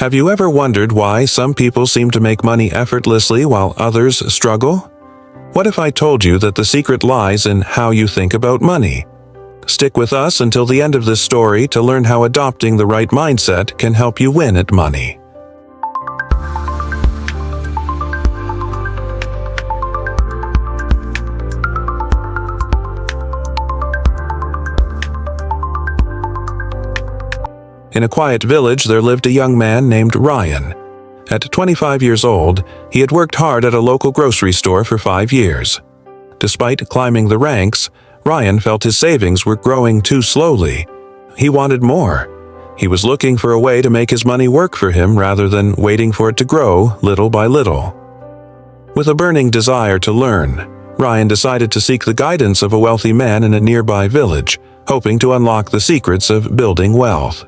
Have you ever wondered why some people seem to make money effortlessly while others struggle? What if I told you that the secret lies in how you think about money? Stick with us until the end of this story to learn how adopting the right mindset can help you win at money. In a quiet village, there lived a young man named Ryan. At 25 years old, he had worked hard at a local grocery store for 5 years. Despite climbing the ranks, Ryan felt his savings were growing too slowly. He wanted more. He was looking for a way to make his money work for him rather than waiting for it to grow little by little. With a burning desire to learn, Ryan decided to seek the guidance of a wealthy man in a nearby village, hoping to unlock the secrets of building wealth.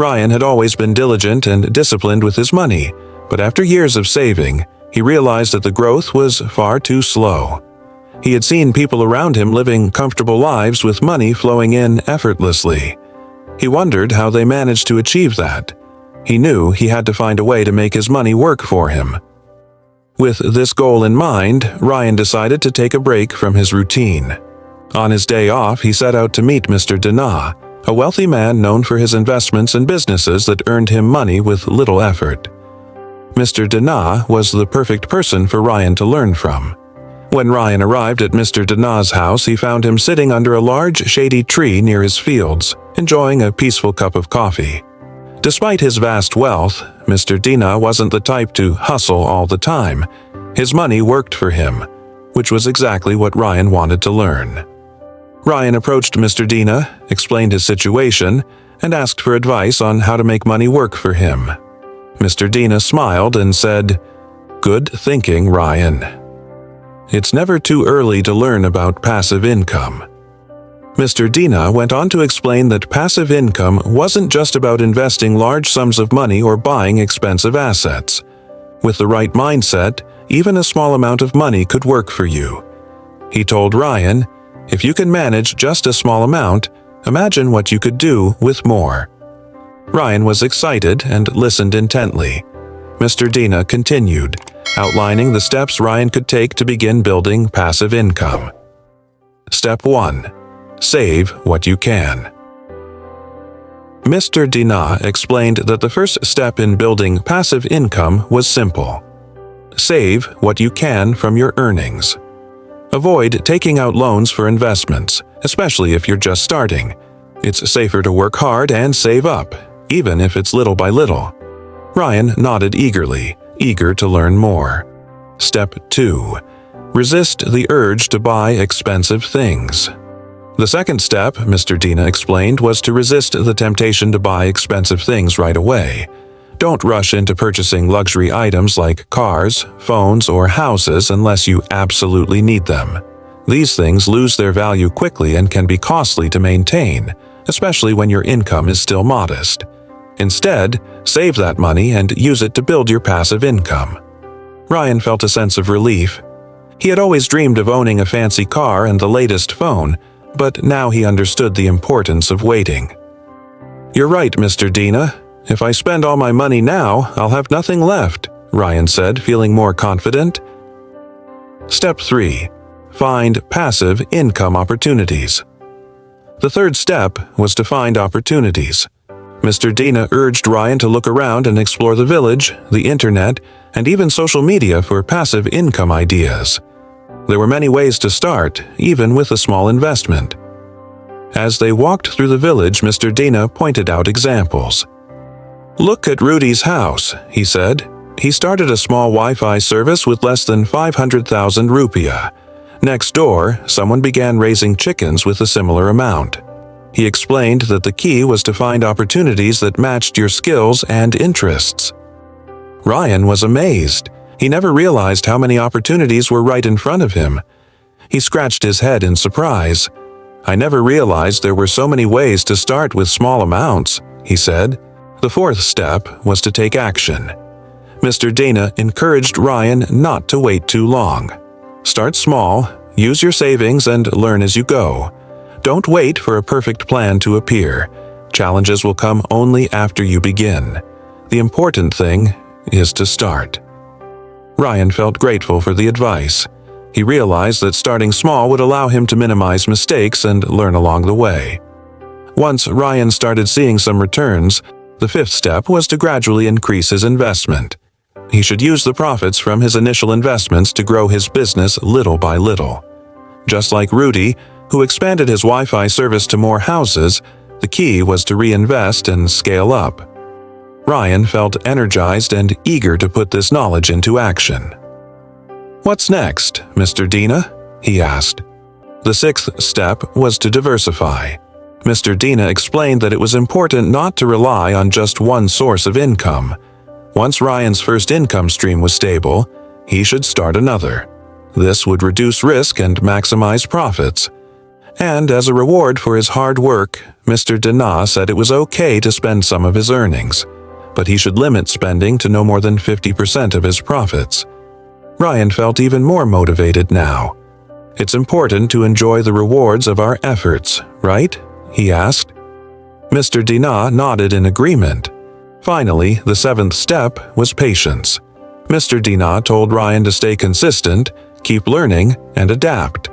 Ryan had always been diligent and disciplined with his money, but after years of saving, he realized that the growth was far too slow. He had seen people around him living comfortable lives with money flowing in effortlessly. He wondered how they managed to achieve that. He knew he had to find a way to make his money work for him. With this goal in mind, Ryan decided to take a break from his routine. On his day off, he set out to meet Mr. Dana, a wealthy man known for his investments and businesses that earned him money with little effort. Mr. Dana was the perfect person for Ryan to learn from. When Ryan arrived at Mr. Dana's house, he found him sitting under a large shady tree near his fields, enjoying a peaceful cup of coffee. Despite his vast wealth, Mr. Dana wasn't the type to hustle all the time. His money worked for him, which was exactly what Ryan wanted to learn. Ryan approached Mr. Dana, explained his situation, and asked for advice on how to make money work for him. Mr. Dana smiled and said, "Good thinking, Ryan. It's never too early to learn about passive income." Mr. Dana went on to explain that passive income wasn't just about investing large sums of money or buying expensive assets. With the right mindset, even a small amount of money could work for you. He told Ryan, "If you can manage just a small amount, imagine what you could do with more." Ryan was excited and listened intently. Mr. Dana continued, outlining the steps Ryan could take to begin building passive income. Step 1. Save what you can. Mr. Dana explained that the first step in building passive income was simple. Save what you can from your earnings. Avoid taking out loans for investments, especially if you're just starting. It's safer to work hard and save up, even if it's little by little. Ryan nodded eagerly, eager to learn more. Step 2. Resist the urge to buy expensive things. The second step, Mr. Dana explained, was to resist the temptation to buy expensive things right away. Don't rush into purchasing luxury items like cars, phones, or houses unless you absolutely need them. These things lose their value quickly and can be costly to maintain, especially when your income is still modest. Instead, save that money and use it to build your passive income. Ryan felt a sense of relief. He had always dreamed of owning a fancy car and the latest phone, but now he understood the importance of waiting. "You're right, Mr. Dana. If I spend all my money now, I'll have nothing left," Ryan said, feeling more confident. Step 3. Find passive income opportunities. The third step was to find opportunities. Mr. Dana urged Ryan to look around and explore the village, the internet, and even social media for passive income ideas. There were many ways to start, even with a small investment. As they walked through the village, Mr. Dana pointed out examples. "Look at Rudy's house," he said. "He started a small Wi-Fi service with less than 500,000 rupiah. Next door, someone began raising chickens with a similar amount." He explained that the key was to find opportunities that matched your skills and interests. Ryan was amazed. He never realized how many opportunities were right in front of him. He scratched his head in surprise. "I never realized there were so many ways to start with small amounts," he said. The fourth step was to take action. Mr. Dana encouraged Ryan not to wait too long. Start small, use your savings, and learn as you go. Don't wait for a perfect plan to appear. Challenges will come only after you begin. The important thing is to start. Ryan felt grateful for the advice. He realized that starting small would allow him to minimize mistakes and learn along the way. Once Ryan started seeing some returns, the fifth step was to gradually increase his investment. He should use the profits from his initial investments to grow his business little by little. Just like Rudy, who expanded his Wi-Fi service to more houses, the key was to reinvest and scale up. Ryan felt energized and eager to put this knowledge into action. "What's next, Mr. Dina?" he asked. The sixth step was to diversify. Mr. Dina explained that it was important not to rely on just one source of income. Once Ryan's first income stream was stable, he should start another. This would reduce risk and maximize profits. And as a reward for his hard work, Mr. Dina said it was okay to spend some of his earnings, but he should limit spending to no more than 50% of his profits. Ryan felt even more motivated now. "It's important to enjoy the rewards of our efforts, right?" he asked. Mr. Dina nodded in agreement. Finally, the seventh step was patience. Mr. Dina told Ryan to stay consistent, keep learning, and adapt.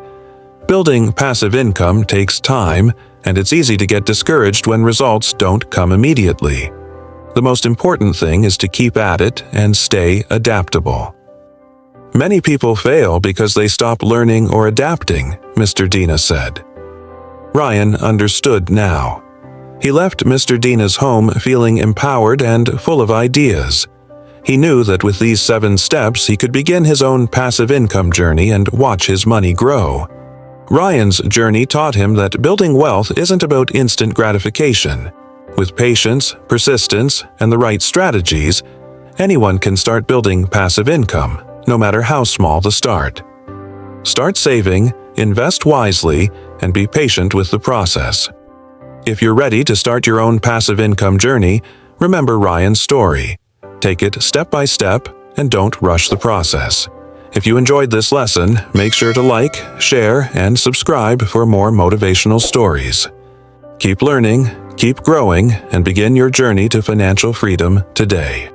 Building passive income takes time, and it's easy to get discouraged when results don't come immediately. The most important thing is to keep at it and stay adaptable. "Many people fail because they stop learning or adapting," Mr. Dina said. Ryan understood now. He left Mr. Dina's home feeling empowered and full of ideas. He knew that with these 7 steps he could begin his own passive income journey and watch his money grow. Ryan's journey taught him that building wealth isn't about instant gratification. With patience, persistence, and the right strategies, anyone can start building passive income, no matter how small the start. Start saving, invest wisely, and be patient with the process. If you're ready to start your own passive income journey, remember Ryan's story. Take it step by step and don't rush the process. If you enjoyed this lesson, make sure to like, share, and subscribe for more motivational stories. Keep learning, keep growing, and begin your journey to financial freedom today.